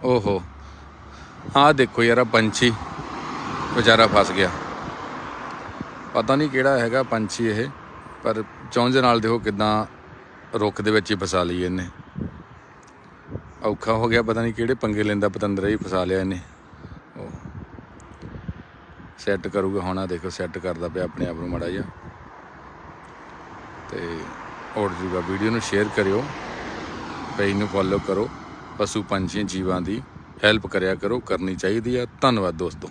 ओहो हाँ देखो यार पंछी बेचारा फस गया, पता नहीं किहड़ा हैगा पंछी ये, पर चौंज नाल देखो किदां रुख दे विच ही फसा ली इन्हें। औखा हो गया, पता नहीं किहड़े पंगे लैंदा पतंदरा ही फसा लिया इन्हें। सैट करूगा हुण, देखो सैट करदा पिया अपने आप नूं माड़ा जिहा, ते उड़ जूगा। वीडियो नूं शेयर करियो, पेज नूं फॉलो करो, पशु पंछी जीवां दी हैल्प करिया करो, करनी चाहिदी आ। धन्नवाद दोस्तों।